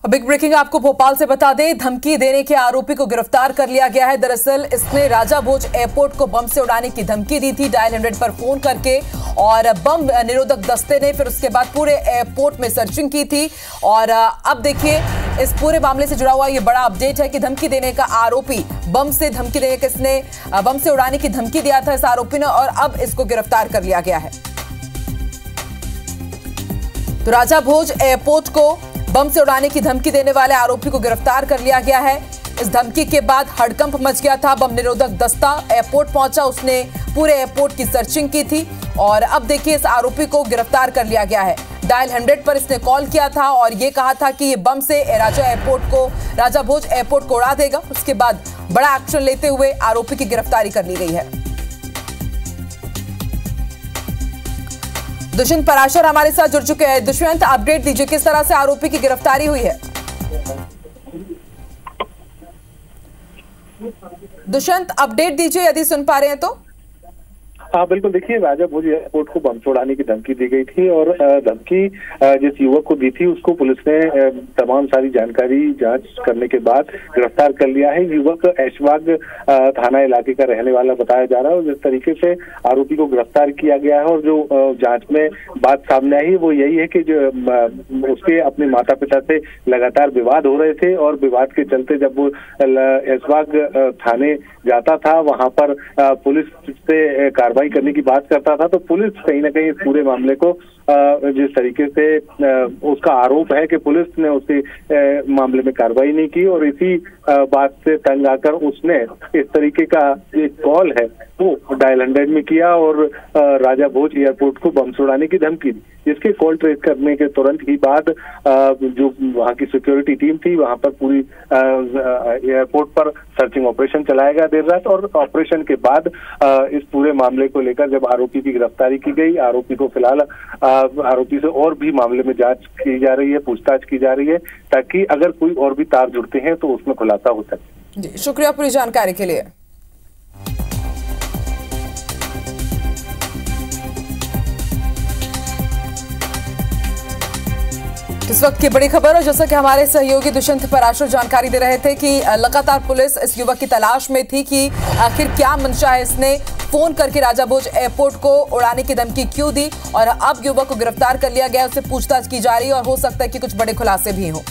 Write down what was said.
Big breaking आपको भोपाल से बता दें, धमकी देने के आरोपी को गिरफ्तार कर लिया गया है। दरअसल इसने राजा भोज एयरपोर्ट को बम से उड़ाने की धमकी दी थी डायल 100 पर फोन करके, और बम निरोधक दस्ते ने फिर उसके बाद पूरे एयरपोर्ट में सर्चिंग की थी। और अब देखिए इस पूरे मामले से जुड़ा हुआ ये बड़ा अपडेट है कि धमकी देने का आरोपी बम से धमकी देने का इसने बम से उड़ाने की धमकी दिया था इस आरोपी ने, और अब इसको गिरफ्तार कर लिया गया है। तो राजा भोज एयरपोर्ट को बम से उड़ाने की धमकी देने वाले आरोपी को गिरफ्तार कर लिया गया है। इस धमकी के बाद हड़कंप मच गया था। बम निरोधक दस्ता एयरपोर्ट पहुंचा, उसने पूरे एयरपोर्ट की सर्चिंग की थी, और अब देखिए इस आरोपी को गिरफ्तार कर लिया गया है। डायल 100 पर इसने कॉल किया था और ये कहा था कि ये बम से राजा भोज एयरपोर्ट को उड़ा देगा। उसके बाद बड़ा एक्शन लेते हुए आरोपी की गिरफ्तारी कर ली गई है। दुष्यंत पराशर हमारे साथ जुड़ चुके हैं। दुष्यंत, अपडेट दीजिए, किस तरह से आरोपी की गिरफ्तारी हुई है? दुष्यंत, अपडेट दीजिए यदि सुन पा रहे हैं तो। हाँ बिल्कुल, देखिए राजा भोज एयरपोर्ट को बम से उड़ाने की धमकी दी गई थी, और धमकी जिस युवक को दी थी उसको पुलिस ने तमाम सारी जानकारी जांच करने के बाद गिरफ्तार कर लिया है। युवक ऐशबाग थाना इलाके का रहने वाला बताया जा रहा है, और जिस तरीके से आरोपी को गिरफ्तार किया गया है और जो जांच में बात सामने आई वो यही है कि जो उसके अपने माता पिता से लगातार विवाद हो रहे थे, और विवाद के चलते जब वो ऐशबाग थाने जाता था वहां पर पुलिस से कार्रवाई करने की बात करता था, तो पुलिस कहीं ना कहीं इस पूरे मामले को जिस तरीके से उसका आरोप है कि पुलिस ने उसके मामले में कार्रवाई नहीं की, और इसी बात से तंग आकर उसने इस तरीके का एक कॉल है वो डायल 100 में किया और राजा भोज एयरपोर्ट को बम से उड़ाने की धमकी दी। जिसके कॉल ट्रेस करने के तुरंत ही बाद जो वहां की सिक्योरिटी टीम थी वहां पर पूरी एयरपोर्ट पर सर्चिंग ऑपरेशन चलाया गया देर रात, और ऑपरेशन के बाद इस पूरे मामले को लेकर जब आरोपी की गिरफ्तारी की गई, आरोपी को फिलहाल आरोपी से और भी मामले में जांच की जा रही है, पूछताछ की जा रही है, ताकि अगर कोई और भी तार जुड़ते हैं तो उसमें खुलासा हो सके। जी, शुक्रिया पूरी जानकारी के लिए। इस वक्त की बड़ी खबर, और जैसा कि हमारे सहयोगी दुष्यंत पराशर जानकारी दे रहे थे कि लगातार पुलिस इस युवक की तलाश में थी कि आखिर क्या मंशा है, इसने फोन करके राजा भोज एयरपोर्ट को उड़ाने की धमकी क्यों दी, और अब युवक को गिरफ्तार कर लिया गया, उससे पूछताछ की जा रही है और हो सकता है कि कुछ बड़े खुलासे भी हों।